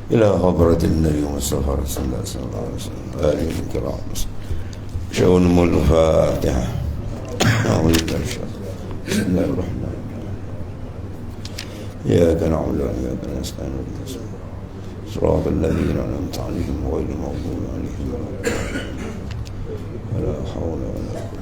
إلى حضرة النبي المصطفى رسول الله صلى الله عليه وسلم آله الكرام. شؤون الفاتحة. أعوذ بالله بسم الله الرحمن الرحيم. إياك نعبد وإياك نستعين صراط الذين أنعمت عليهم غير المغضوب عليهم ولا حول ولا قوة.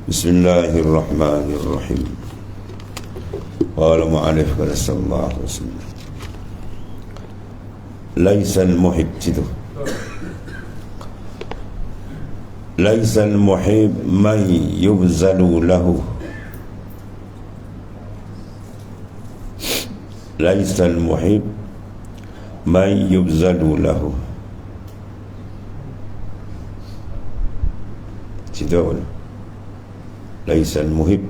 Bismillahirrahmanirrahim. Qala mu'alif sallallahu alaihi wasallam, laisal muhib itu, laisal muhib man yubzalu lahu, laisal muhib man yubzalu lahu. Situ laisa al-muhib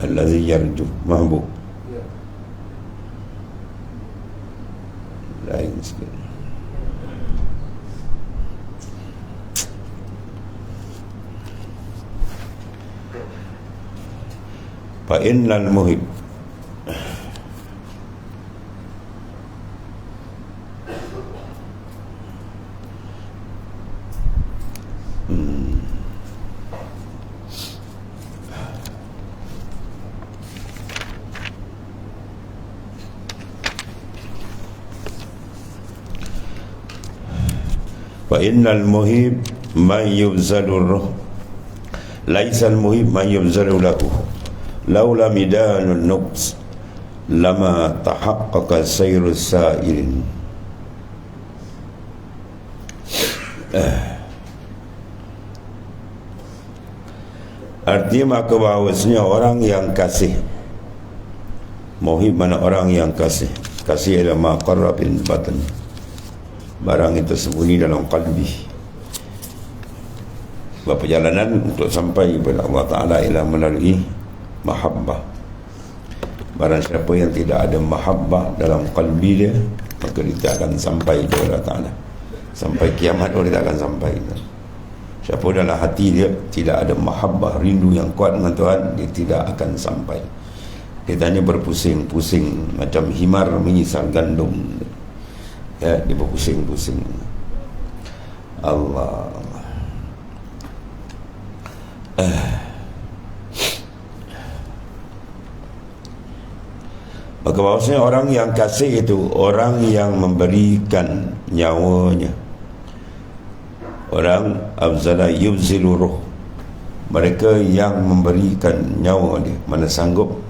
alladhi yarju mahbub lain sekali. Fa innal muhib Fa innal muhib man yubzalu ruh, laisa al muhib man yubzalu lahu, laula midanun nubz lama tahaqqaqa sayru sa'irin. Artinya maka bahawasanya orang yang kasih, muhib mana orang yang kasih, kasih adalah maqarra bil batin, barang itu sembunyi dalam qalbi. Perjalanan untuk sampai kepada Allah Ta'ala ialah melalui mahabbah. Barang siapa yang tidak ada mahabbah dalam qalbi dia, maka dia tak akan sampai kepada Allah Ta'ala. Sampai kiamat dia tak akan sampai. Siapa dalam hati dia tidak ada mahabbah, rindu yang kuat dengan Tuhan, dia tidak akan sampai. Dia hanya berpusing-pusing macam himar menyisal gandum. Ya, dia berpusing-pusing. Allah. Maka bahawasanya orang yang kasih itu orang yang memberikan nyawanya. Orang abzala yubzilu ruh, mereka yang memberikan nyawa dia, mana sanggup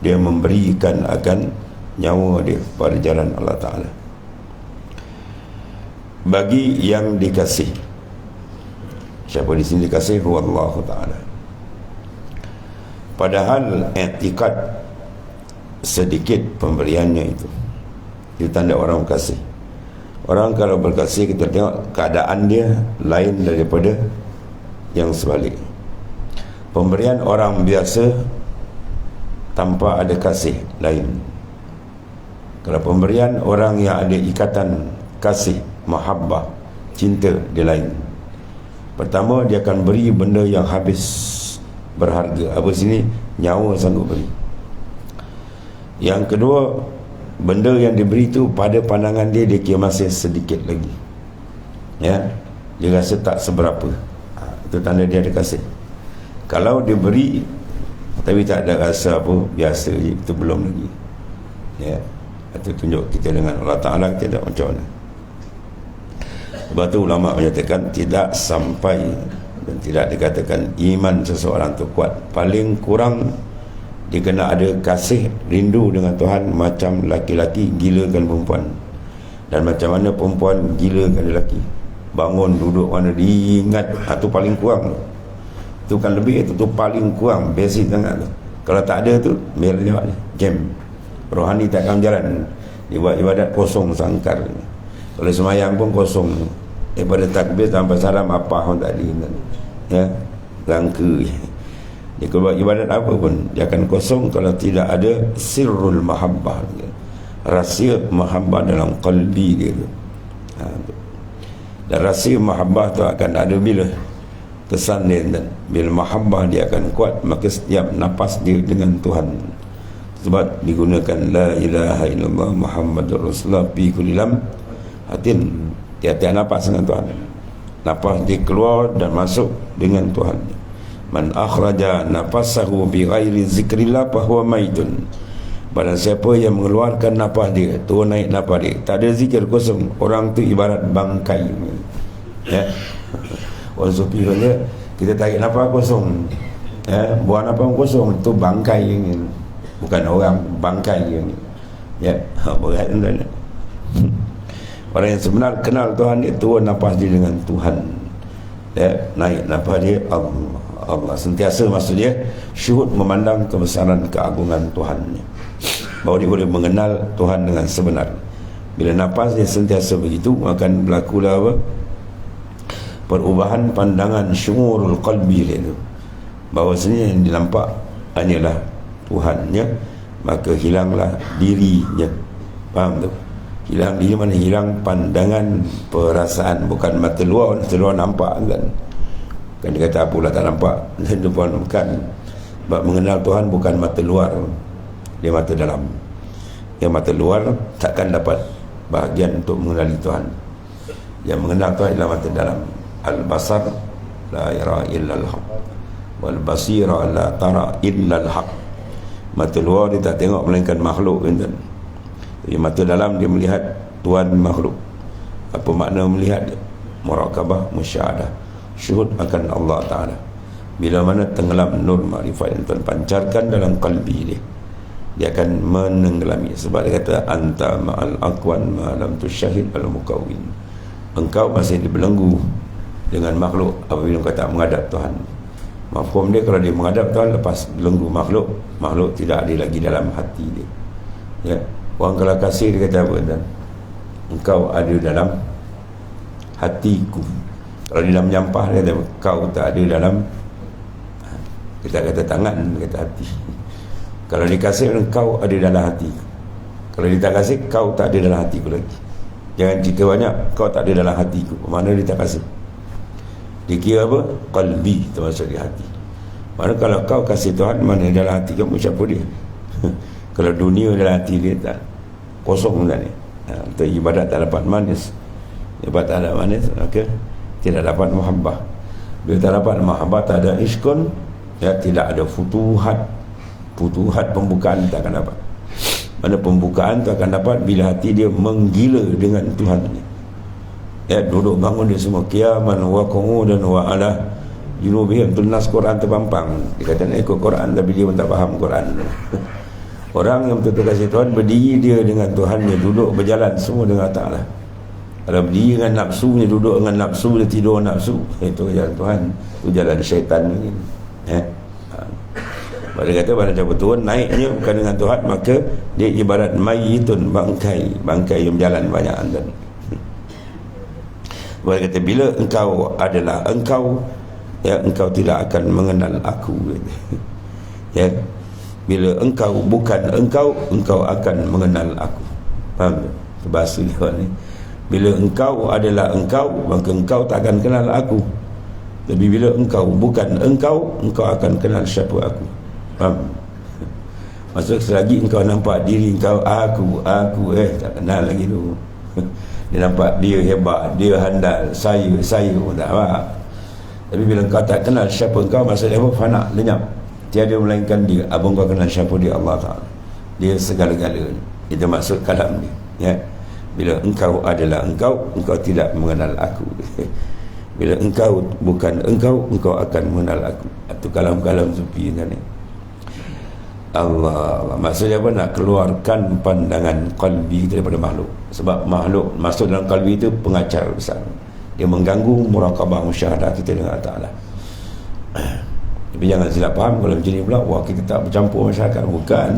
dia memberikan akan nyawa dia pada jalan Allah Ta'ala bagi yang dikasih. Siapa di sini dikasih? Wallahu Ta'ala. Padahal i'tiqad sedikit pemberiannya itu tanda orang kasih. Orang kalau berkasih, kita tengok keadaan dia lain daripada yang sebalik. Pemberian orang biasa tanpa ada kasih lain. Kalau pemberian orang yang ada ikatan kasih, mahabbah, cinta, dia lain. Pertama, dia akan beri benda yang habis berharga. Apa sini? Nyawa sanggup beri. Yang kedua, benda yang diberi itu pada pandangan dia, dia kira masih sedikit lagi. Ya, dia rasa tak seberapa. Itu tanda dia ada kasih. Kalau dia beri tapi tak ada rasa apa, biasa je, itu belum lagi. Ya, itu tunjuk kita dengan Allah Ta'ala tidak macam mana. Sebab tu ulama menyatakan tidak sampai dan tidak dikatakan iman seseorang tu kuat, paling kurang dia kena ada kasih rindu dengan Tuhan macam laki-laki gilakan perempuan, dan macam mana perempuan gilakan lelaki. Bangun duduk mana diingat, itu paling kurang tu. Itu kan lebih, itu paling kurang, basic sangat tu. Kalau tak ada tu biar dia jam rohani tak akan jalan. Dia buat ibadat kosong sangkar. Kalau semayang pun kosong, daripada takbir sampai salam apa pun tak ada, ya, langka. Dia kalau buat ibadat apa pun dia akan kosong kalau tidak ada sirrul mahabbah, rahsia mahabbah dalam qalbi dia tu. Dan rahsia mahabbah tu akan ada bila kesan dia, dan bila mahabbah dia akan kuat, maka setiap nafas dia dengan Tuhan. Sebab digunakan la ilaha illallah Muhammadur Rasulullah fi kulli hatin, tiap-tiap nafas dengan Tuhan. Nafas dia keluar dan masuk dengan Tuhan. Man akhraja nafasahu bi ghairi zikrillah fa huwa maitun. Barang siapa yang mengeluarkan nafas dia, turun naik nafas dia, tak ada zikir, kosong, orang tu ibarat bangkai. Ya. Orang sufi kata kita tarik nafas kosong, ya, buang nafas kosong, itu bangkai yang, bukan orang, bangkai yang, ya, berat tuan. Orang yang sebenar kenal Tuhan dia, turun nafas dia dengan Tuhan, ya, naik nafas dia Allah sentiasa, maksudnya syuhud memandang kebesaran keagungan Tuhan, bahawa dia boleh mengenal Tuhan dengan sebenar. Bila nafas dia sentiasa begitu, akan berlakulah apa? Perubahan pandangan syuurul qalbi dia tu, bahawasanya yang dinampak hanyalah Tuhannya, maka hilanglah dirinya. Faham tu? Hilang diri mana? Hilang pandangan perasaan, bukan mata luar. Mata luar nampak kan, kan dia kata apalah tak nampak. Itu pun bukan. Sebab mengenal Tuhan bukan mata luar, dia mata dalam. Yang mata luar takkan dapat bahagian untuk mengenali Tuhan. Yang mengenal Tuhan adalah mata dalam. Al-basar la yara illa al-haq, wal basira la tara illa al-haq. Mata luar dia tak tengok melainkan makhluk, kan? Jadi mata dalam dia melihat Tuhan makhluk. Apa makna melihat dia? Muraqabah, musyahadah, syuhud akan Allah Ta'ala. Bila mana tenggelam nur makrifat yang Tuhan pancarkan dalam qalbi dia, dia akan menenggelami. Sebab dia kata anta ma'al aqwan ma lam tusyahid al-mukawwin. Engkau masih dibelenggu dengan makhluk apabila engkau tak menghadap Tuhan. Mafhum dia, kalau dia menghadap Tuhan, lepas belenggu makhluk, makhluk tidak ada lagi dalam hati dia, ya. Orang kalau kasih dia kata apa, dan engkau ada dalam hatiku. Kalau dia dalam menyampah dia kata kau tak ada dalam, kita kata tangan, kata hati. Kalau dikasih, engkau ada dalam hati. Kalau dia tak kasih, kau tak ada dalam hatiku lagi. Jangan cerita banyak, kau tak ada dalam hatiku. Mana dia tak kasih? Dikira apa? Qalbi, termasuk di hati. Mana kalau kau kasih Tuhan, mana dalam hati kamu, siapa dia? Kalau dunia dalam hati dia, tak, kosong dah ni. Untuk ibadat tak dapat manis, ibadat tak ada manis, maka tidak dapat mahabbah. Bila tak dapat mahabbah, tak ada iskun, ya, tidak ada futuhat. Futuhat, pembukaan tak akan dapat. Mana pembukaan tu akan dapat bila hati dia menggila dengan Tuhan ni. Ya, duduk bangun dia semua qiyaman wa qu'udan wa ala junubihim, tunas Quran terpampang. Dia kata nak ikut Quran tapi dia pun tak faham Quran. Orang yang betul-betul kasih Tuhan, berdiri dia dengan Tuhan, dia duduk berjalan semua dengan Ta'ala. Kalau berdiri dengan nafsu, dia duduk dengan nafsu, dia tidur nafsu, itu jalan Tuhan, itu jalan syaitan ni. Dia kata pada cara turun, naiknya bukan dengan Tuhan, maka dia ibarat mayitun, bangkai yang berjalan banyak andan. Dia kata bila engkau adalah engkau, ya, engkau tidak akan mengenal aku. Ya, bila engkau bukan engkau, engkau akan mengenal aku. Faham tak? Bahasa dia ni. Bila engkau adalah engkau, maka engkau tak akan kenal aku. Tapi bila engkau bukan engkau, engkau akan kenal siapa aku. Faham? Maksud selagi engkau nampak diri engkau aku, tak kenal lagi tu. Dia nampak dia hebat, dia handal, saya pun tak faham. Tapi bila engkau tak kenal siapa engkau, maksudnya apa? Fana, lenyap, tiada melainkan dia. Apa engkau kenal siapa dia? Allah Ta'ala. Dia segala-galanya. Itu maksud kalam ni, ya. Bila engkau adalah engkau, engkau tidak mengenal aku. Bila engkau bukan engkau, engkau akan mengenal aku. Itu kalam-kalam sufi kan ni. Allah, maksudnya apa? Nak keluarkan pandangan qalbi daripada makhluk. Sebab makhluk masuk dalam qalbi itu pengacar besar. Dia mengganggu muraqabah musyahadah kita dengan Allah Ta'ala. Tapi jangan silap faham kalau macam ni pula, wah kita tak bercampur masyarakat. Bukan.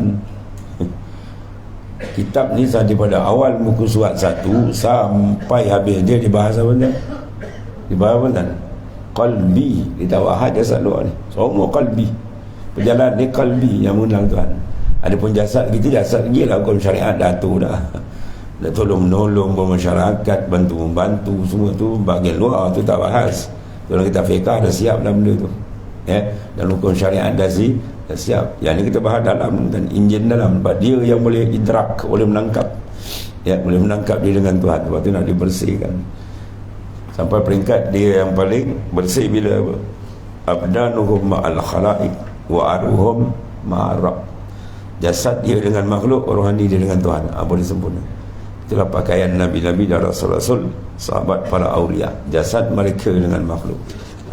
Kitab ni daripada awal muka surat 1 sampai habis dia dibahas apa ni? Dibahas apa ni? Qalbi. Dia tak bahas jasad luar ni. Semua qalbi. Perjalanan ni qalbi yang mengenal Tuhan. Adapun jasad kita, jasad lagi lah hukum syariat dah tu dah. Dah tolong-menolong bermasyarakat, bantu-membantu, semua tu bahagian luar tu tak bahas. Kalau kita fiqah dah siap dah benda tu. Ya, dan hukum syariat dah siap. Yang ni kita bahas dalam dan enjin dalam. Sebab dia yang boleh idrak, boleh menangkap. Ya, boleh menangkap dia dengan Tuhan. Sebab tu nak dibersihkan. Sampai peringkat dia yang paling bersih bila abdanuhum ma'al khalaiq wa aruhum ma'arab. Jasad dia dengan makhluk, rohani dia dengan Tuhan. Boleh sempurna. Itulah pakaian Nabi-Nabi dan Rasul-Rasul, sahabat para awliya. Jasad mereka dengan makhluk.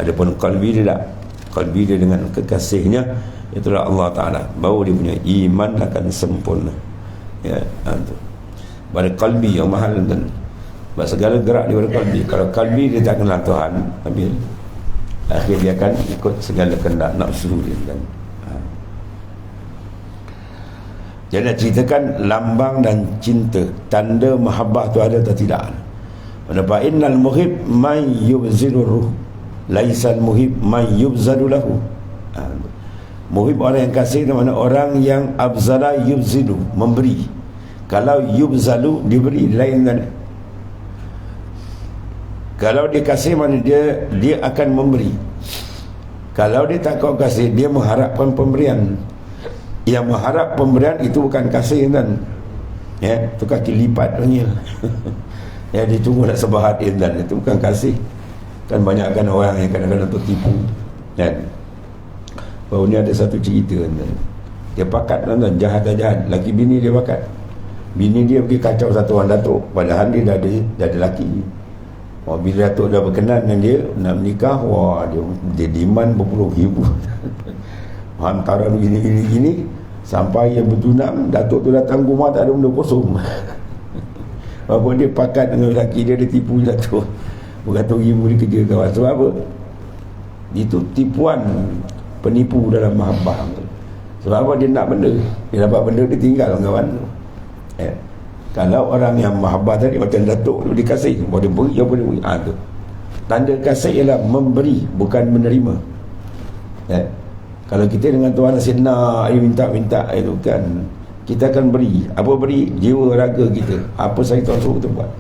Adapun qalbi dia tak. Qalbi dia dengan kekasihnya, itulah Allah Ta'ala. Baru dia punya iman akan sempurna. Ya, itu. Pada qalbi yang mahal dan segala gerak daripada qalbi. Kalau qalbi dia tak kenal Tuhan, habis akhir dia akan ikut segala kehendak nafsu dia kan. Jadi nak ceritakan lambang dan cinta, tanda mahabbah tu ada atau tidak. Fa innal muhib man yubzilu ruh, laisal muhib man yubzadu lahu. Muhib orang yang kasih itu mana orang yang abzala yubzilu, memberi. Kalau yubzalu diberi, lain dan kalau dia kasih mana dia akan memberi. Kalau dia tak kau kasih, dia mengharapkan pemberian. Yang mengharap pemberian itu bukan kasih kan. Ya, itu kaki lipat panggil. Ya, dia tunggu nak sebahat dan itu bukan kasih. Kan banyakkan orang yang kadang-kadang tertipu. Kan. Baru ni ada satu cerita kan. Dia pakat kan, jahat. Laki bini dia pakat. Bini dia pergi kacau satu orang datuk, padahal dia dah ada laki. Wah, bila datuk dah berkenan dengan dia nak menikah, wah dia demand berpuluh ribu. Hantaran gini sampai yang bertunang, datuk tu datang rumah tak ada benda kosong. Apa dia pakat dengan lelaki dia tipu datuk beratus ribu dia kerja kawan. Sebab apa? Itu tipuan penipu dalam mahabbah. Sebab apa? Dia nak benda, dia dapat benda, dia tinggal kawan. Kalau orang yang mahabbah tadi macam datuk tu dikasih, boleh beri, boleh beri. Tu tanda kasih ialah memberi, bukan menerima. Kalau kita dengan Tuhan asyik nak, minta itu kan, kita akan beri. Apa beri? Jiwa raga kita. Apa sahaja Tuhan suruh kita buat,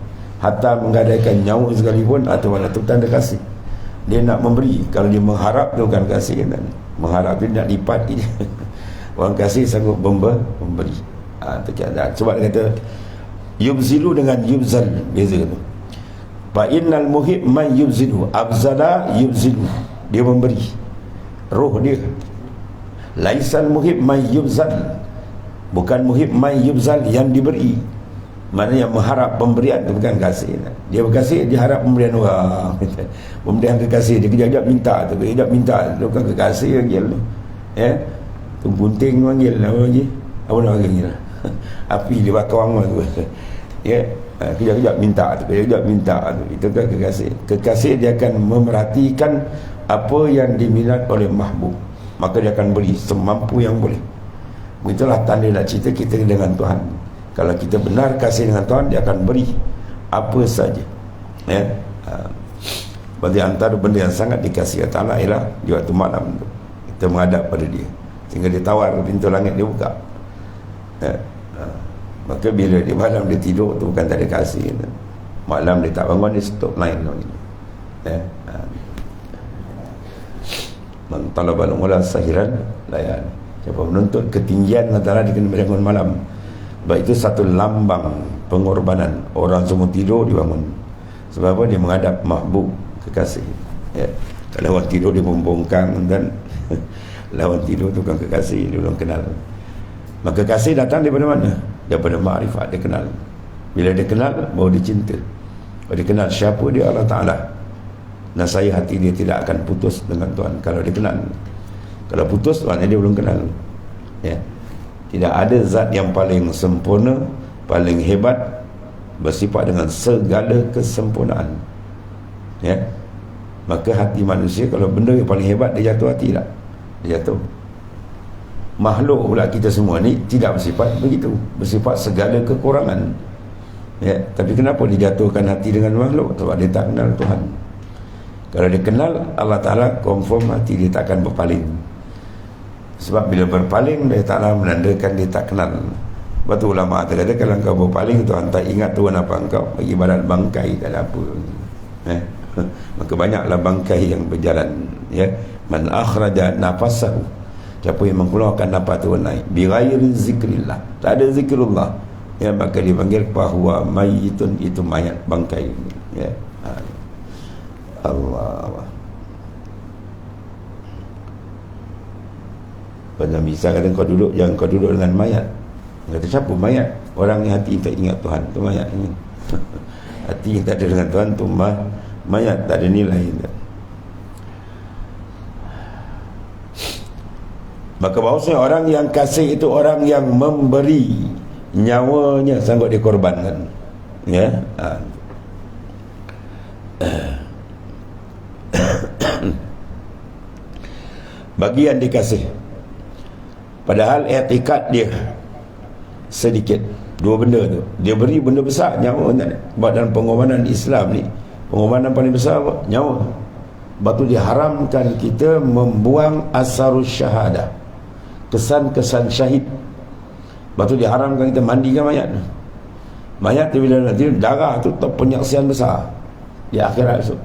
hatta menggadaikan nyawa sekalipun, atau mana tu tanda kasih. Dia nak memberi. Kalau dia mengharap tu bukan kasih kan? Mengharap dia nak lipat dia. Orang kasih sanggup memberi. Sebab dia kata yubzilu dengan yubzal, beza tu. Fa innal muhib man yubzilu, abzala yubzilu, dia memberi roh dia. Laisal muhib man yubzal, bukan muhib man yubzal, yang diberi. Mana yang mengharap pemberian itu bukan kasih. Dia berkasih, dia harap pemberian orang. Pemberian kekasih, dia kejap-kejap minta tu, kejap minta tu, bukan kekasih panggil tu. Ya, tu gunting panggil apa lagi? Apa nak panggil? Api dia bakar orang tu. Ya, kejap-kejap minta tu, kejap-kejap minta tu. Itu kan kekasih. Kekasih dia akan memerhatikan apa yang diminat oleh mahbub, maka dia akan beri semampu yang boleh. Begitulah tanda nak cerita kita dengan Tuhan. Kalau kita benar kasih dengan Tuhan, dia akan beri apa saja. Ya. Berarti antara benda yang sangat dikasihi Allah ialah di waktu malam tu kita menghadap pada dia, sehingga dia tawar pintu langit dia buka. Ya. Maka bila di malam dia tidur tu bukan tak ada kasih. Malam dia tak bangun, dia stop lain. Ya. Man talabal ula sahiran layan. Siapa menuntut ketinggian antara dia kena bangun malam. Sebab itu satu lambang pengorbanan. Orang semua tidur, dia bangun. Sebab apa? Dia menghadap mahbub, kekasih. Ya. Kalau lawan tidur dia membongkang dan lawan tidur tu bukan kekasih, dia belum kenal. Maka kasih datang daripada mana? Daripada ma'rifat, dia kenal. Bila dia kenal, baru dia cinta. Baru dia kenal siapa dia, Allah Ta'ala. Nasai hati dia tidak akan putus dengan Tuhan kalau dia kenal. Kalau putus, maknanya dia belum kenal. Ya. Tidak ada zat yang paling sempurna, paling hebat, bersifat dengan segala kesempurnaan. Ya. Maka hati manusia, kalau benda yang paling hebat, dia jatuh hati tak? Dia jatuh. Makhluk pula kita semua ni tidak bersifat begitu, bersifat segala kekurangan. Ya. Tapi kenapa dijatuhkan hati dengan makhluk? Sebab dia tak kenal Tuhan. Kalau dia kenal Allah Ta'ala, confirm hati dia tak akan berpaling. Sebab bila berpaling, dia Ta'ala menandakan dia tak kenal. Sebab tu ulama' kata, kalau kau berpaling, Tuhan tak ingat Tuhan apa engkau, ibarat bangkai, tak ada apa. Maka banyaklah bangkai yang berjalan. Ya. Man akhraja nafasahu, siapa yang mengeluarkan nafas Tuhan naik bighairi zikrillah, tak ada zikrullah, ya, maka dipanggil bahwa mayitun, itu mayat, bangkai. Ya. Allah. Pada bisa kata kau duduk, jangan kau duduk dengan mayat. Kata siapa mayat? Orang yang hati tak ingat Tuhan, tu mayat ini. Hati yang tak ada dengan Tuhan tu mayat, tak ada nilai. Maka bahawasanya orang yang kasih itu orang yang memberi nyawanya, sanggup dikorbankan. Ya. Bagi yang dikasih, padahal etikad dia sedikit. Dua benda tu dia beri, benda besar, nyawa. Sebab dalam pengorbanan Islam ni, pengorbanan paling besar apa? Nyawa. Sebab tu diharamkan kita membuang asarus syahadah, kesan-kesan syahid. Sebab tu diharamkan kita mandikan mayat. Mayat tu bila nanti darah tu penyaksian besar di akhirat esok.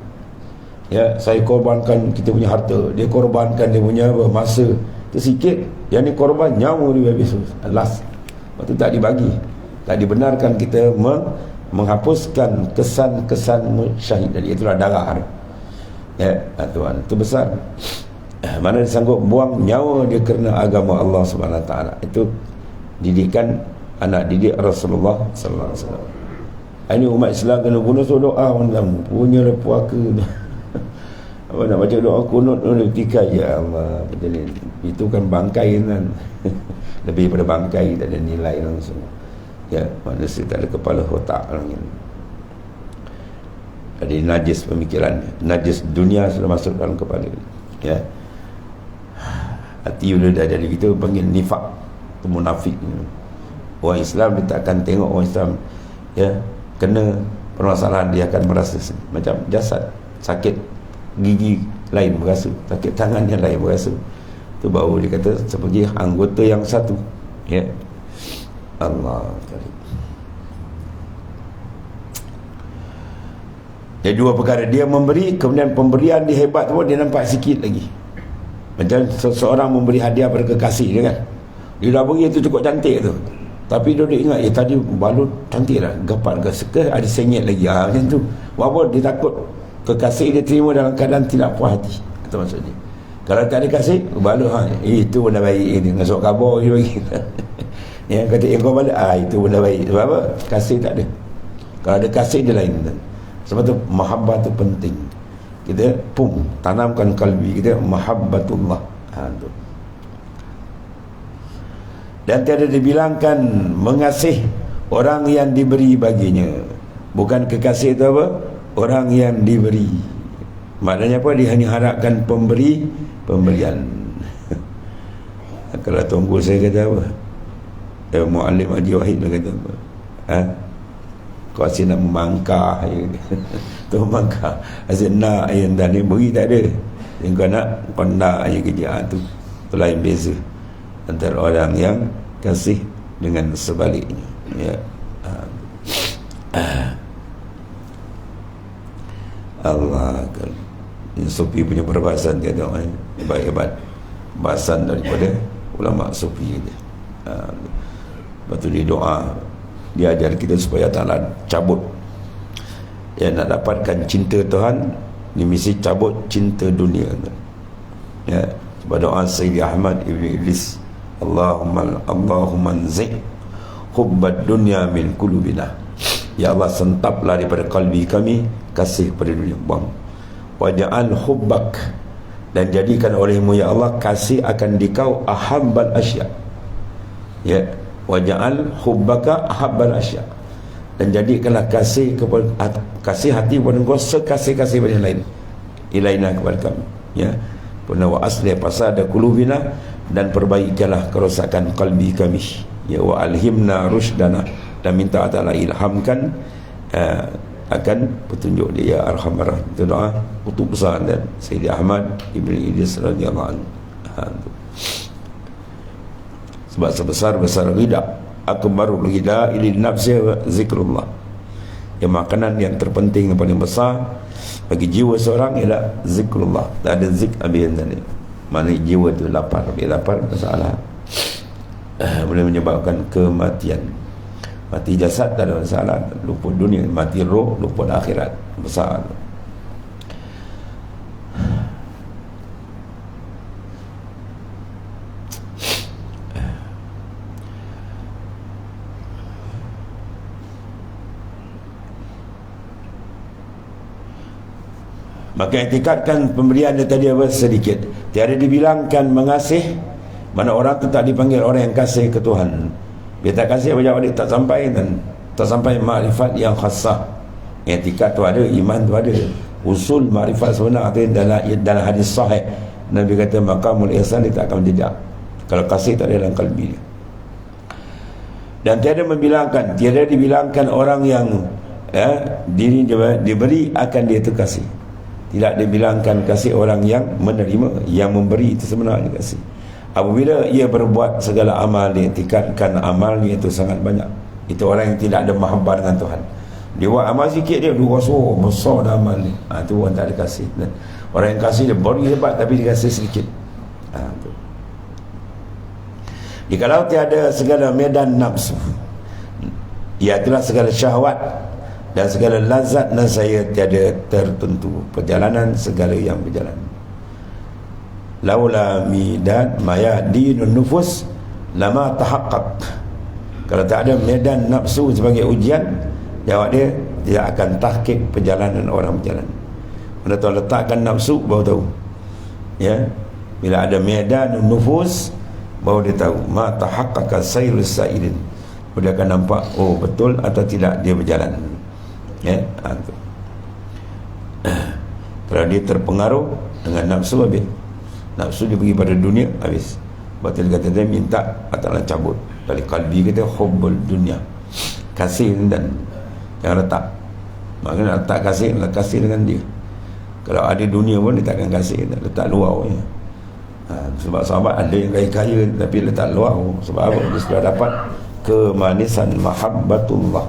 Ya, saya korbankan kita punya harta, dia korbankan dia punya masa. Itu sikit, yang ni korban nyawa dia habis. Last. Sebab tu tak dibagi, tak dibenarkan kita menghapuskan kesan-kesan syahid tadi. Itulah darah. Ya, Tuhan, itu besar. Mana dia sanggup buang nyawa dia kerana agama Allah SWT. Itu didikan anak didik Rasulullah sallallahu alaihi wasallam. Ini umat Islam kena guna doa punya puaka. Apa nak baca doa kunut ketika ya Allah, betul ni. Itu kan bangkai kan. Lebih daripada bangkai, tak ada nilai langsung. Ya, manusia tak ada kepala otak orang ini. Ada najis pemikiran, najis dunia sudah masuk dalam kepala. Ya. Hati bila dah jadi gitu panggil nifak, itu munafik. Orang Islam dia tak akan tengok orang Islam ya kena permasalahan, dia akan merasa macam jasad sakit, gigi lain berasa, sakit tangan yang lain berasa. Itu baru dia kata seperti anggota yang satu. Ya. Allah. Jadi dua perkara, dia memberi, kemudian pemberian dia hebat tu dia nampak sikit lagi. Macam seseorang memberi hadiah pada kekasih dia kan, dia dah beri itu cukup cantik tu, tapi dia ingat tadi balut cantik lah, gapat ke suka ada sengit lagi. Macam tu. Walaupun dia takut kekasih dia terima dalam keadaan tidak puas hati. Itu maksudnya. Kalau tak ada kasih, balut itu benda baik, ini ngasuk khabar dia bagi. Ya, kata kau balik, itu benda baik. Sebab apa? Kasih tak ada. Kalau ada kasih dia lain. Sebab tu mahabbah tu penting. Kita tanamkan kalbi kita mahabbatullah. Tu. Dan tiada dibilangkan mengasih orang yang diberi baginya. Bukan kekasih itu apa? Orang yang diberi. Maknanya apa? Dia hanya harapkan pemberian. Kalau tunggu saya kata apa? Mu'alim Haji Wahid dia kata apa? Kau asyik nak memangkah tu memangkah asyik nak yang dah ni beri tak ada, yang kau nak je kerja tu lain beza antara orang yang kasih dengan sebaliknya. Ya. Allah akbar. Ini Sufi punya perbahasan dia tu hebat-hebat bahasan daripada ulama Sufi dia. Lepas tu dia doa, dia ajar kita supaya Ta'ala cabut, ya, nak dapatkan cinta Tuhan ni mesti cabut cinta dunia. Ya, sebab doa Sayyidi Ahmad Ibn Idris, Allahumma anzi' hubbad dunya min qulubina. Ya Allah, sentaplah daripada kalbi kami kasih pada dunia. Buang. Waja'al hubbak, dan jadikan olehmu ya Allah kasih akan dikau ahabbal asya, ya, waja'al hubbaka ahabbal asya, dan jadikanlah kasih hati kepada engkau sekasih-kasih pada yang lain, ilaina kepada kami, ya. Pernah wa asli fasada qulubina, dan perbaikilah kerosakan kalbi kami, ya, wa alhimna rushdana, dan minta Allah ilhamkan akan petunjuk dia, ya arhamar rahim. Itu doa kutub besar dan Sayyidi Ahmad Ibn Idris radhiyallahu anhu. Sebab sebesar-besar ghida, akbarul ghida ilin nafsi zikrullah, yang makanan yang terpenting, yang paling besar bagi jiwa seorang ialah zikrullah. Tak ada zik habis tadi. Mana jiwa tu lapar, bila lapar masalah, boleh menyebabkan kematian. Mati jasad tak ada masalah, lupa dunia. Mati roh, lupa akhirat, besar. Maka etikatkan pemberian dia tadi apa? Sedikit. Tiada dibilangkan mengasih, mana orang tu tak dipanggil orang yang kasih ke Tuhan. Dia tak kasih apa-apa, dia tak sampai, dan tak sampai makrifat yang khasah. Etikat tu ada, iman tu ada, usul makrifat sebenar tu dalam hadis sahih. Nabi kata maqamul ihsan, dia tak akan menjejak kalau kasih tak ada dalam kalbi dia. Dan tiada dibilangkan orang yang diri dia diberi akan dia tu kasih. Tidak dibilangkan kasih orang yang menerima, yang memberi itu sebenarnya kasih. Apabila ia berbuat segala amal, dia tingkatkan amalnya itu sangat banyak. Itu orang yang tidak ada mahabbah dengan Tuhan. Dia buat amal sikit, dia rasa besar dah amal ni. Itu orang tak ada kasih. Dan orang yang kasih dia beri hebat, tapi dia kasih sedikit. Jikalau tiada segala medan nafsu, iaitu segala syahwat dan segala lazat, dan saya tiada tertentu perjalanan segala yang berjalan. Laula midan maya dinun nufus lama tahaqqaq. Kalau tak ada medan nafsu sebagai ujian, jawab dia tidak akan tahqiq perjalanan orang berjalan. Bila Tuhan letakkan nafsu, baru tahu, ya. Bila ada medan nufus, baru dia tahu ma tahaqqaqa sayrus sa'irin. Dia akan nampak, oh betul atau tidak dia berjalan, ya. Kalau dia terpengaruh dengan nafsu, habis. Nafsu dia pergi pada dunia, habis. Batil kata dia minta Allah cabut dari kalbi kita hubbul dunia, kasih dan yang letak. Maknanya letak kasih dengan dia. Kalau ada dunia pun dia takkan kasih, letak luar je. Sebab sahabat ada yang kaya tapi letak luar. Sebab apa? Dia sudah dapat kemanisan mahabbatullah,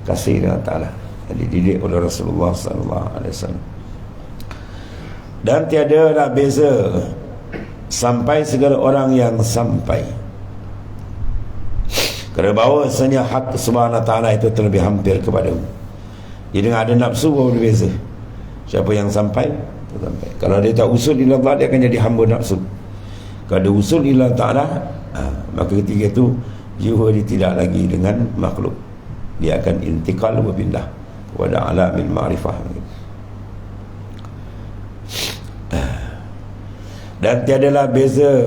kasih dengan Ta'ala, dididik oleh Rasulullah SAW. Dan tiada lah beza sampai segala orang yang sampai, kerana bahawasanya hak Subhanahu Wa Ta'ala itu terlebih hampir kepadamu. Jadi dengan ada nafsu baru berbeza. Siapa yang sampai? Kalau dia tak usul ila Allah, dia akan jadi hamba nafsu. Kalau dia usul ila Ta'ala, maka ketika itu jiwa dia tidak lagi dengan makhluk, dia akan intikal, berpindah kepada alamil ma'rifah. Dan tiadalah beza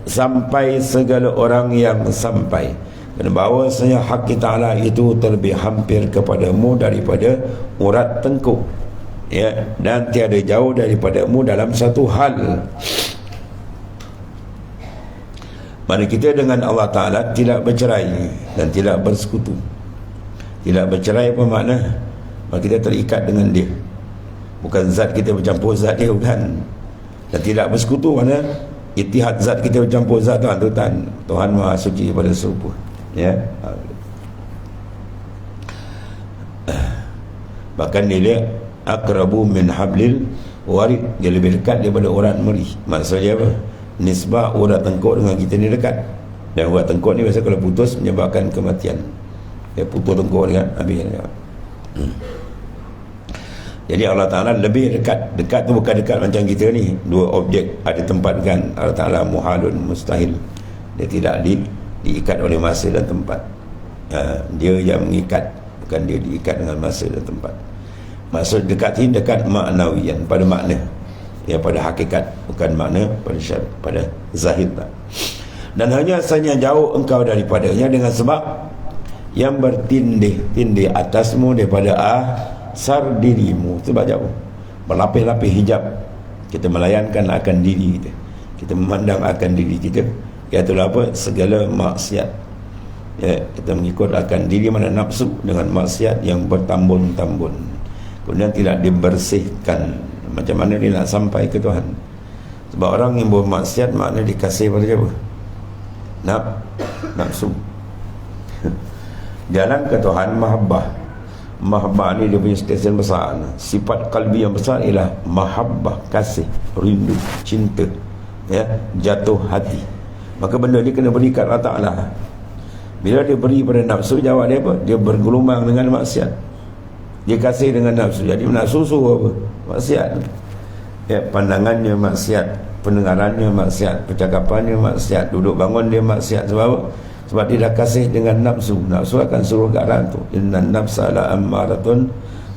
sampai segala orang yang sampai, dan bahawasanya hak Ta'ala itu terlebih hampir kepadamu daripada urat tengkuk, ya, dan tiada jauh daripadamu dalam satu hal. Mana kita dengan Allah Ta'ala tidak bercerai dan tidak bersekutu. Tidak bercerai apa makna? Maka kita terikat dengan dia, bukan zat kita bercampur zat dia, bukan. Dan tidak bersekutu mana itihad zat kita bercampur zat Tuhan Maha Suci pada serupa, ya. Bahkan dia akrabu min hablil warid, dia lebih dekat daripada urat meri. Maksudnya apa? Nisbah urat tengkuk dengan kita ni dekat, dan urat tengkuk ni biasa kalau putus menyebabkan kematian. Dia putus tengkuk ni kan, habis dia. Jadi Allah Ta'ala lebih dekat. Dekat tu bukan dekat macam kita ni, dua objek ada tempat kan. Allah Ta'ala muhalun, mustahil. Dia tidak diikat oleh masa dan tempat. Dia yang mengikat, bukan dia diikat dengan masa dan tempat. Maksud dekat ini dekat maknawiyan, pada makna, ya, pada hakikat, bukan makna pada zahir tak. dan hanya saja jauh engkau daripadanya dengan sebab yang bertindih-tindih atasmu daripada asar dirimu. Sebab jauh, berlapis-lapis hijab. Kita melayankan akan diri kita, kita memandang akan diri kita, itulah apa, segala maksiat. Ya, kita mengikut akan diri mana nafsu dengan maksiat yang bertambun-tambun, kemudian tidak dibersihkan. Macam mana dia nak sampai ke Tuhan? Sebab orang yang bermaksiat maknanya dikasih pada siapa? Nafsu. Jalan ke Tuhan mahabbah. Mahabbah ni dia punya stesen besar. Sifat kalbi yang besar ialah mahabbah, kasih, rindu, cinta, ya, jatuh hati. Maka benda ni kena beri kat Allah Ta'ala. Bila dia beri pada nafsu, jawab dia apa? Dia bergelumang dengan maksiat. Dia kasih dengan nafsu. Jadi nafsu suruh apa? Maksiat. Ya, pandangannya maksiat, pendengarannya maksiat, percakapannya maksiat, duduk bangun dia maksiat. Sebab apa? Sebab dia dah kasih dengan nafsu. Nafsu akan suruh ke arah tu. Inna nafsa la ammaratun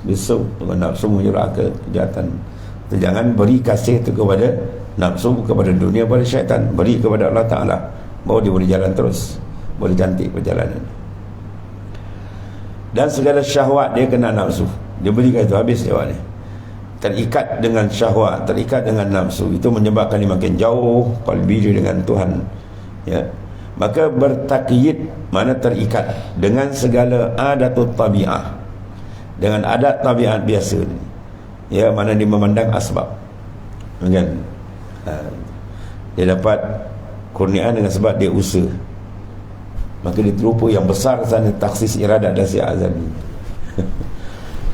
bisu. Dengan nafsu menyuruh ke kejahatan. Jangan beri kasih tu kepada nafsu, kepada dunia, kepada syaitan. Beri kepada Allah Ta'ala, baru dia boleh jalan terus, boleh cantik perjalanan. Dan segala syahwat dia kena nafsu. Dia berikan itu, habis jawab dia. Terikat dengan syahwat, terikat dengan nafsu, itu menyebabkan dia makin jauh qalbi dia dengan Tuhan. Ya. Maka bertakyid, mana terikat dengan segala adatut tabi'ah, dengan adat tabiat biasa ni. Ya, mana dia memandang asbab, kan? Dia dapat kurniaan dengan sebab dia usaha, maka dia terlupa yang besar sana, taksis iradat dan siap azali.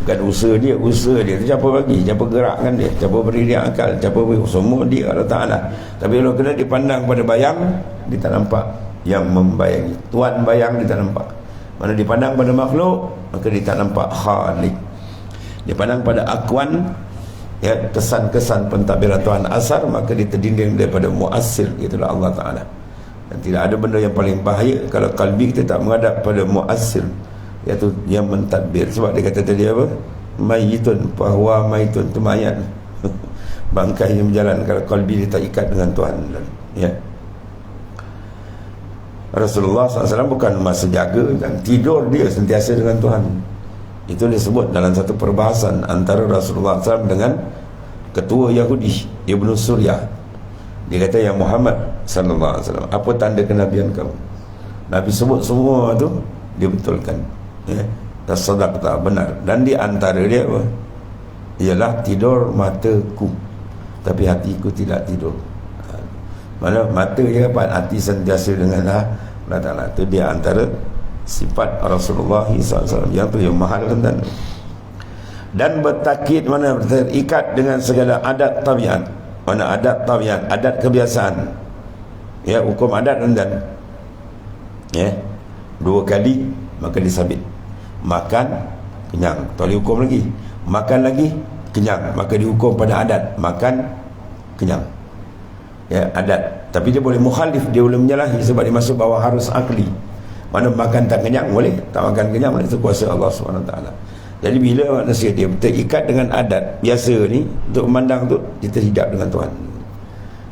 Bukan usaha dia tu siapa bagi, siapa gerakkan dia, siapa beri dia akal, siapa beri, semua dia Allah Ta'ala. Tapi kalau kena dipandang pada bayang, dia tak nampak yang membayangi. Tuan bayang dia tak nampak. Mana dipandang pada makhluk, maka dia tak nampak khalik. Dia pandang pada akuan, ya, kesan-kesan pentadbiran Tuhan asar, maka dia terdinding daripada muasir, itulah Allah Ta'ala. Dan tidak ada benda yang paling bahaya kalau kalbi kita tak menghadap pada muasir, iaitu yang mentadbir. Sebab dia kata tadi apa? Mayitun fahuwa mayitun, itu mayat. Bangkai yang berjalan kalau kalbi dia tak ikat dengan Tuhan. Ya. Rasulullah SAW bukan masa jaga dan tidur, dia sentiasa dengan Tuhan. Itu disebut dalam satu perbahasan antara Rasulullah SAW dengan ketua Yahudi Ibnu Suryah. Dia kata, ya Muhammad SAW, apa tanda kenabian kamu? Nabi sebut semua tu, dia betulkan, ya, dan sadaqta, benar. Dan di antara dia apa? Ialah tidur mataku, tapi hatiku tidak tidur. Mana mata dia dapat, hati sentiasa dengan Allah Ta'ala. Itu dia antara sifat Rasulullah SAW yang tu yang mahal dan bertakkid, mana terikat dengan segala adat tabiat. Mana adat tabiat, adat kebiasaan, ya, hukum adat dan ya, 2 kali maka disabit. Makan kenyang, tak boleh hukum lagi. Makan lagi kenyang, maka dihukum pada adat, makan kenyang, ya, adat. Tapi dia boleh mukhalif, dia boleh menyalahi sebab dia masuk bawah harus akli. Mana makan tak kenyang boleh, tak makan kenyang boleh, itu kuasa Allah SWT. Jadi bila manusia dia terikat dengan adat biasa ni untuk memandang tu, kita hidup dengan Tuhan.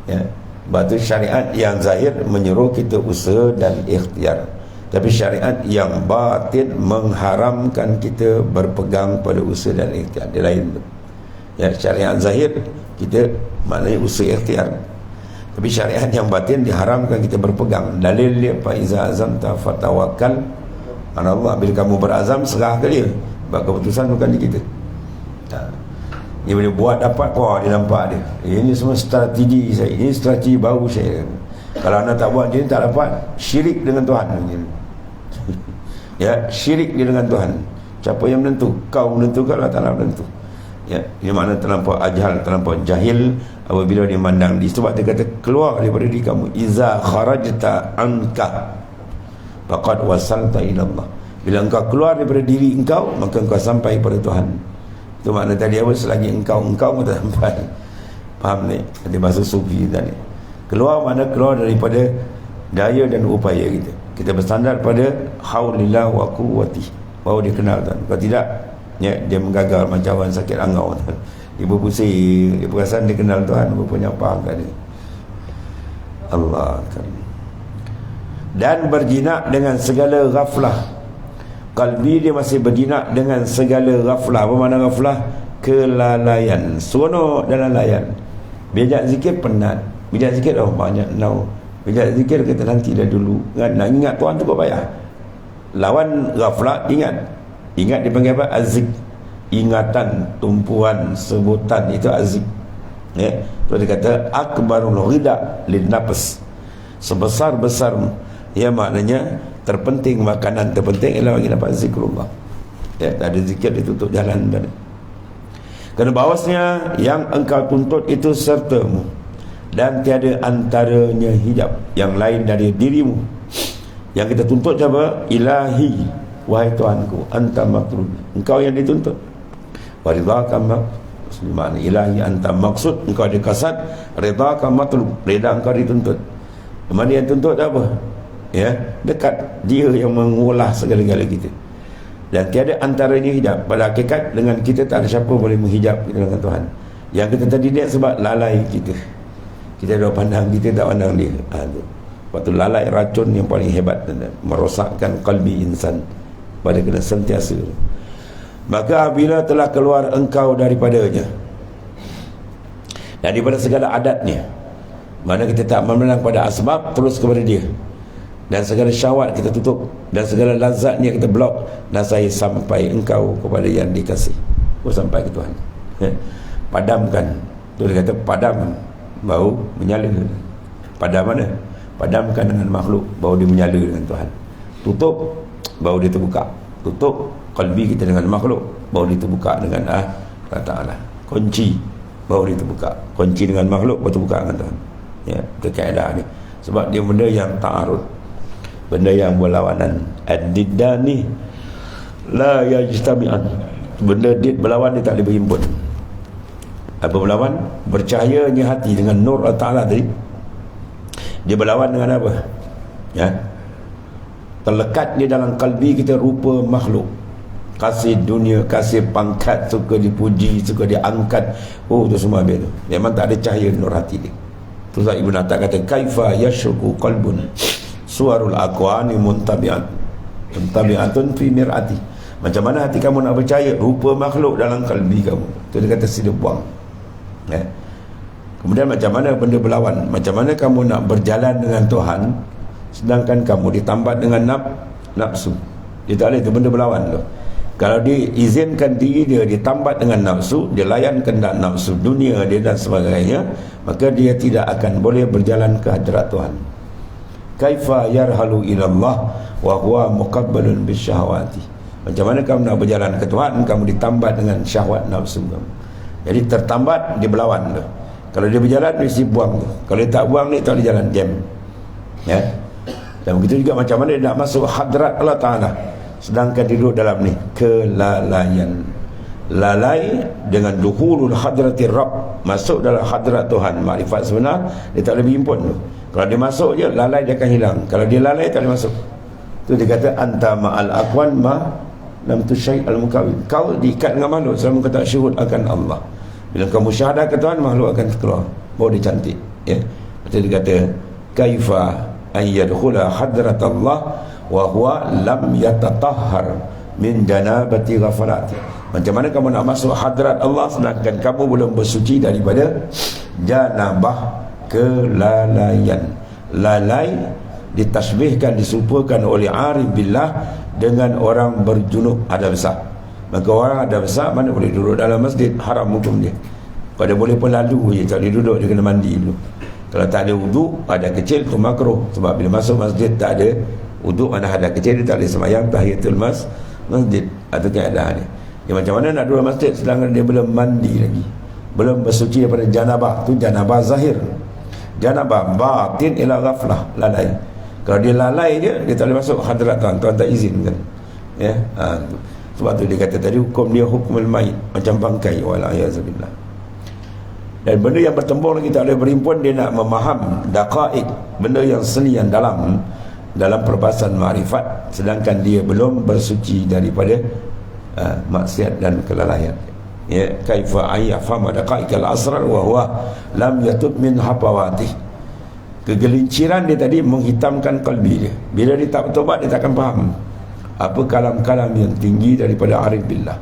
Ya. Sebab tu syariat yang zahir menyuruh kita usaha dan ikhtiar, tapi syariat yang batin mengharamkan kita berpegang pada usaha dan ikhtiar. Dia lain tu. Ya, syariat zahir kita maknanya usaha ikhtiar, tapi syariat yang batin diharamkan kita berpegang. Dalil dia, fa iza azamta fatawakkal ala Allah. Bila kamu berazam, serah ke dia. Sebab keputusan bukan di kita. Dia boleh buat dapat, wah, dia nampak dia, ini semua strategi saya, ini strategi baru saya. Kalau anda tak buat, dia tak dapat. Syirik dengan Tuhan. Ya, syirik dia dengan Tuhan. Siapa yang menentu? Kau menentu, kalau Allah menentu. Ya, ini makna terlampau ajhal, terlampau jahil apabila dia mandang di. Sebab dia kata keluar daripada diri kamu. Iza kharajta anka faqad wasalta ila Allah. Bila engkau keluar daripada diri engkau, maka engkau sampai pada Tuhan. Itu makna tadi apa? Selagi engkau pun tak sampai. Faham ni? Ada bahasa sufi tadi. Keluar mana? Keluar daripada daya dan upaya kita. Kita bersandar pada haulillah wa quwwati, baru dia kenal Tuhan. Kalau tidak, ya, dia menggagal macam orang sakit angau. Dia berpusing, dia perasan dia kenal Tuhan, rupanya faham kat dia. Allah kan. dan berjinak dengan segala ghaflah. Kalbi dia masih berjinak dengan segala ghaflah. Apa makna ghaflah? Kelalaian, seronok dan lalaian. Bijak zikir penat, bijak zikir banyak now. Bijak zikir kita nanti dah dulu. Nak ingat Tuhan tu payah. Lawan ghaflah, ingat dipanggil apa? Azik. Ingatan, tumpuan, sebutan, itu azik. Ya, tu dia kata akbarul ghida lin nafs. Sebesar-besar, ya maknanya terpenting, makanan terpenting ialah bagi dapat zikrullah. Ya, tak ada zikir ditutup jalan pada. Kerana bahawasanya yang engkau tuntut itu sertamu, dan tiada antaranya hijab yang lain dari dirimu. Yang kita tuntut siapa? Ilahi, wahai Tuhanku, anta matlub, engkau yang dituntut. Waridhaka makna ilahi anta maksud, engkau dikasat, ridhaka matlub, reda engkau dituntut. Mana yang tuntut apa? Ya, dekat dia yang mengolah segala-gala kita. Dan tiada antaranya hijab. Pada hakikat dengan kita tak ada siapa boleh menghijab kita dengan Tuhan. Yang kita tadi lihat sebab lalai kita. Kita dah pandang, kita tak pandang dia. Waktu lalai racun yang paling hebat, merosakkan kalbi insan. Pada kena sentiasa. Maka apabila telah keluar engkau daripadanya, daripada segala adatnya, mana kita tak memandang pada asbab, terus kepada dia, dan segala syahwat kita tutup, dan segala lazatnya kita blok, dan saya sampai engkau kepada yang dikasih. Sampai ke Tuhan. Padamkan. Tu dia kata padam, bau menyala. Padam mana? Padamkan dengan makhluk, bau dia menyala dengan Tuhan. Tutup, bau dia terbuka. Tutup kalbi kita dengan makhluk, bau dia terbuka dengan Allah Ta'ala. Kunci, bau dia terbuka. Kunci dengan makhluk, bau terbuka dengan Tuhan. Ya, itu kaedah ni. Sebab dia benda yang ta'arud, benda yang berlawanan. Ad-diddani la yajtami'an. Benda did berlawan, dia tak boleh berhimpun. Apa berlawan? Bercahayanya hati dengan nur Allah Ta'ala tadi, dia berlawan dengan apa? Ya, terlekat di dalam kalbi kita rupa makhluk. Kasih dunia, kasih pangkat, suka dipuji, suka diangkat. Oh, tu semua habis tu. Memang tak ada cahaya nur hati dia. Tu sebab Ibn Atta kata kaifa yashruku qalbun suwarul aqwani muntabi'atun fi mir'ati. Macam mana hati kamu nak percaya rupa makhluk dalam kalbi kamu? Tu dia kata sila buang. Kemudian macam mana benda berlawan? Macam mana kamu nak berjalan dengan Tuhan sedangkan kamu ditambat dengan nafsu? Dia tak boleh, tu benda berlawan tu. Kalau dia izinkan diri dia ditambat dengan nafsu, dia layan kehendak nafsu dunia dia dan sebagainya, maka dia tidak akan boleh berjalan ke hadirat Tuhan. Kaifa yarhalu ilallah wa huwa muqabbalun bisyahawati. Macam mana kamu nak berjalan ke Tuhan, kamu ditambat dengan syahwat nafsu kamu. Jadi tertambat, dia berlawan tu. Kalau dia berjalan, mesti buang tu. Kalau dia tak buang ni, tak boleh jalan, jam. Ya. Dan begitu juga macam mana dia nak masuk hadrat Allah Ta'ala sedangkan duduk dalam ni kelalaian. Lalai dengan dukhulul hadratir Rabb, masuk dalam hadrat Tuhan, makrifat sebenar, dia tak boleh berhimpun tu. Kalau dia masuk je, lalai dia akan hilang. Kalau dia lalai, tak boleh masuk. Tu dia kata anta ma'al aqwan ma lam tusyai' al-mukawin. Kau diikat dengan makhluk selama kau tak syuhud akan Allah. Bila kau musyahadah ke Tuhan, makhluk akan keluar, baru dia cantik. Ya. Lepas dia kata kaifa an yadkhula hadrat Allah wa huwa lam yatatahhar min janabati ghafalati. Macam mana kamu nak masuk hadrat Allah sedangkan kamu belum bersuci daripada janabah kelalaian. Lalai ditasbihkan, disupakan oleh arif billah dengan orang berjunub ada besar. Maka orang ada besar mana boleh duduk dalam masjid, haram hukum dia. Pada boleh pun lalu je, tak boleh duduk, dia kena mandi dulu. Kalau tak ada wudu, ada kecil tu makruh. Sebab bila masuk masjid tak ada wudu, mana ada kecil, dia tak boleh sembahyang tahiyatul masjid. Atau keadaan ni. Ya, macam mana nak duduk masjid sedangkan dia belum mandi lagi, belum bersuci daripada janabah. Tu janabah zahir. Janabah batin ila ghaflah, lalai. Kalau dia lalai je, dia tak boleh masuk hadrat Tuhan. Tuhan tak izinkan. Ya. Sebab tu dia kata tadi hukum dia hukumul mayit, macam bangkai, wa'alaiyazubillah. Dan benda yang bertembung lagi tak boleh berhimpun, dia nak memaham daqa'iq, benda yang seni, yang dalam perbahasan ma'rifat, sedangkan dia belum bersuci daripada maksiat dan kelalaian. Ya, kaifa ayyafama daqa'iqal asrar wa huwa lam yatub min hafawatih. Kegelinciran dia tadi menghitamkan kalbi dia. Bila dia tak bertobat, dia tak akan faham apa kalam-kalam yang tinggi daripada arif billah.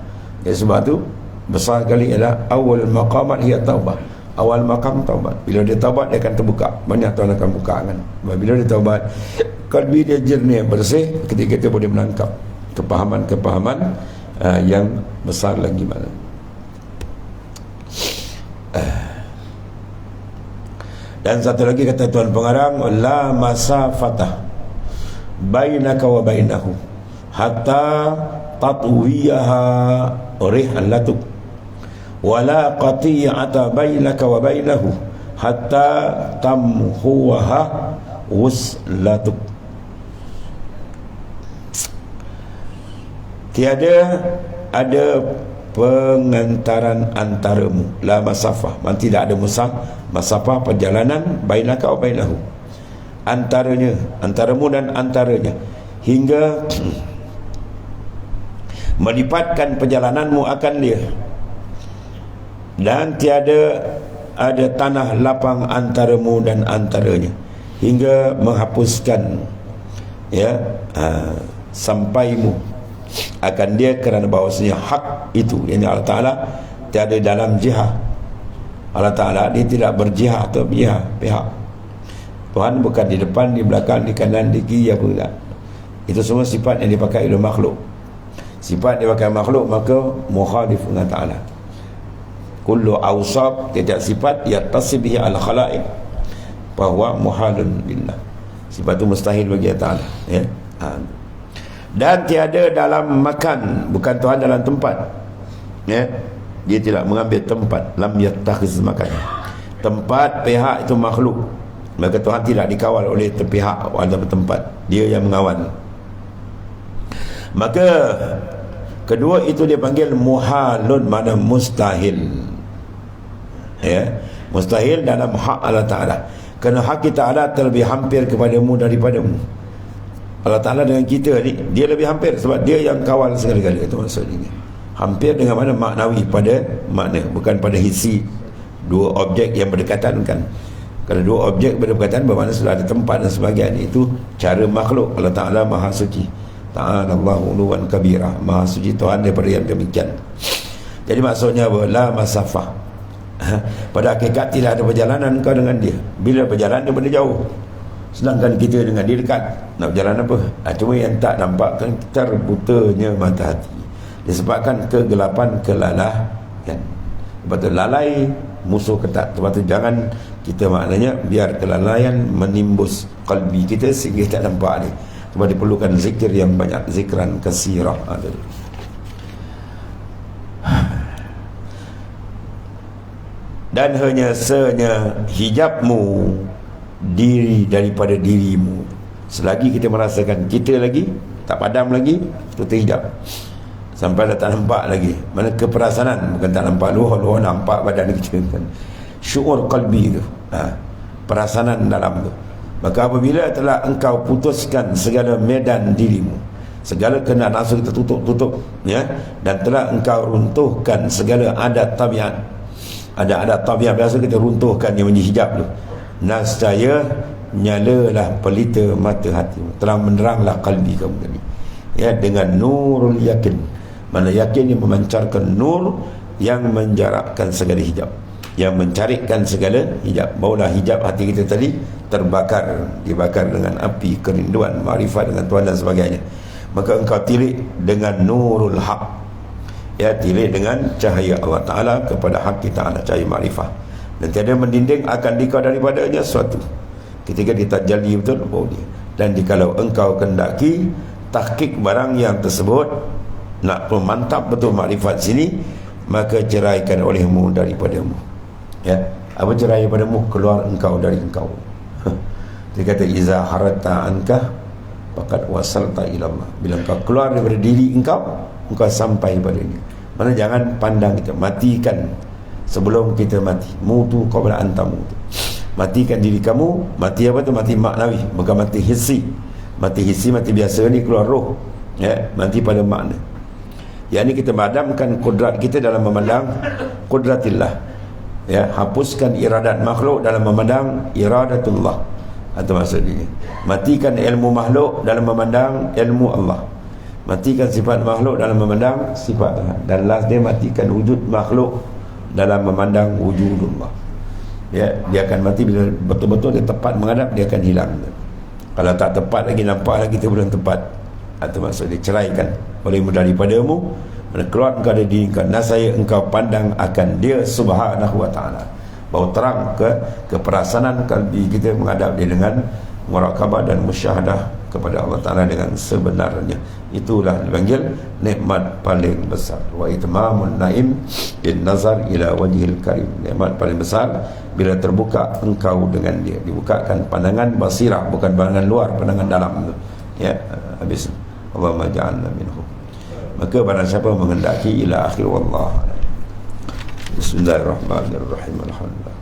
Sebab tu besar sekali ialah awal maqamat hiya taubah. Awal maqam taubat. Bila dia taubat, dia akan terbuka. Banyak Tuhan akan buka kan. Bila dia taubat, kalbi dia jernih, bersih, ketika dia boleh menangkap kepahaman-kepahaman yang besar lagi mana. Dan satu lagi kata Tuan Pengarang, la masafata bainaka wa bainahu hatta tatwiyaha rihlatuk wala qati'ata bainaka wa bainahu hatta tamhuwaha wuslatuk. Tiada ada pengantaran antaramu, la masafah, tidak ada masafah perjalanan, bainaka wa bainahu, antaranya, antaramu dan antaranya, hingga melipatkan perjalananmu akan dia, dan tiada ada tanah lapang antaramu dan antaranya, hingga menghapuskan sampaimu akan dia, kerana bahawasanya hak itu, yang Allah Ta'ala tiada dalam jihad. Allah Ta'ala dia tidak berjihad atau pihak. Tuhan bukan di depan, di belakang, di kanan, di kiri, apa tidak. Itu semua sifat yang dipakai oleh makhluk. Sifat dipakai makhluk, maka mukhalif dengan Ta'ala. Kullu awsab, tiap sifat yattasi bihi al khalaiq, bahawa muhalun billah. Sifat itu mustahil bagi Allah Ta'ala, ya. Dan tiada dalam makan, bukan Tuhan dalam tempat, ya. Dia tidak mengambil tempat, lam yattakhiz makan. Tempat pihak itu makhluk, maka Tuhan tidak dikawal oleh pihak atau tempat, dia yang mengawal. Maka kedua itu dia panggil muhalun, mana mustahil, ya. Mustahil dalam hak Allah Ta'ala, kerana hak kita ada terlebih hampir kepadamu daripadamu. Allah Ta'ala dengan kita ni, dia lebih hampir, sebab dia yang kawal segala-galanya. Itu maksudnya hampir dengan mana maknawi, pada makna, bukan pada hissi. Dua objek yang berdekatan kan. Kalau dua objek berdekatan, bermakna sudah ada tempat dan sebagainya. Itu cara makhluk. Allah Ta'ala maha suci, ta'ala Allahu uluwan kabira, maha suci Tuhan daripada yang demikian. Jadi maksudnya la masafah, pada hakikat tidak ada perjalanan kau dengan dia. Bila berjalan dia benda jauh, sedangkan kita dengan dia dekat. Nak berjalan apa? Cuma yang tak nampak kan terbutanya mata hati, disebabkan kegelapan, kelalahan. Sebab tu lalai musuh ketat. Sebab tu jangan kita, maknanya biar kelalaian menimbus kalbi kita sehingga tak nampak ni. Sebab diperlukan zikir yang banyak, zikran kasirah. Dan hanya hijabmu diri daripada dirimu. Selagi kita merasakan kita lagi tak padam lagi, itu terhijab. Sampai dah tak nampak lagi. Mana keperasaan, bukan tak nampak luar nampak badan kita kan. Syuur qalbi itu, perasaan dalam tu. Maka apabila telah engkau putuskan segala medan dirimu, segala kena nafsu kita tutup, ya, dan telah engkau runtuhkan segala adat tabiat. Ada adat tabiat biasa kita runtuhkan yang menjadi hijab tu. Nascaya nyalalah pelita mata hati, terang meneranglah kalbi kamu tadi, ya, dengan nurul yakin. Mana yakin yang memancarkan nur yang menjarakkan segala hijab, yang mencarikan segala hijab. Barulah hijab hati kita tadi dibakar dengan api kerinduan, makrifat dengan Tuhan dan sebagainya. Maka engkau tilik dengan nurul haq, ya, tilik dengan cahaya Allah Ta'ala kepada hak kita, cahaya makrifah. Dan tiada mendinding akan dikau daripadanya suatu. Ketika ditajalli betul, dia. Dan jikalau engkau kendaki tahqiq barang yang tersebut, nak memantap betul makrifat sini, maka ceraikan olehmu daripadamu. Ya, apa cerai padamu? Keluar engkau dari engkau. Dia kata iza harata anka faqad wasalta ila Allah. Bila engkau keluar daripada diri engkau sampai padanya. Mana jangan pandang kita, matikan sebelum kita mati. Mutu qabla an tamutu. Matikan diri kamu. Mati apa tu? Mati maknawi, bukan mati hissi. Mati hissi, mati biasa ni keluar roh, ya, mati pada makna. Yang ni kita padamkan kudrat kita dalam memandang kudratillah, ya, hapuskan iradat makhluk dalam memandang iradatullah. Atau maksudnya matikan ilmu makhluk dalam memandang ilmu Allah, matikan sifat makhluk dalam memandang sifat Tuhan, dan last dia matikan wujud makhluk dalam memandang wujudullah. Dia akan mati bila betul-betul dia tepat menghadap, dia akan hilang. Kalau tak tepat lagi, nampak lagi dia belum tepat, atau maksud dia ceraikan olehmu daripadamu, keluar engkau dari diri engkau, nasaya engkau pandang akan dia subhanahu wa ta'ala. Baru terang ke perasanan kalbi kita menghadap dia dengan muraqabah dan musyahadah kepada Allah Ta'ala dengan sebenarnya. Itulah dipanggil nikmat paling besar. Wa itmamun naim bin nazar ila wajhil karim. Nikmat paling besar bila terbuka engkau dengan dia, dibukakan pandangan basirah, bukan pandangan luar, pandangan dalam tu. Ya, habis. Allahumma ja'alna minhum. Maka barang siapa menghendaki ila akhir wallah. Bismillahirrahmanirrahim. Alhamdulillah.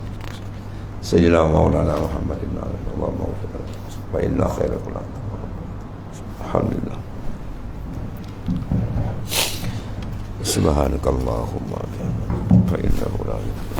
Sayyidina Maulana Muhammadin Allahumma ghfir wa inna khairal kalam. Alhamdulillah. Subhanakallahumma wa bihamdika fa innahu la ilaha illa anta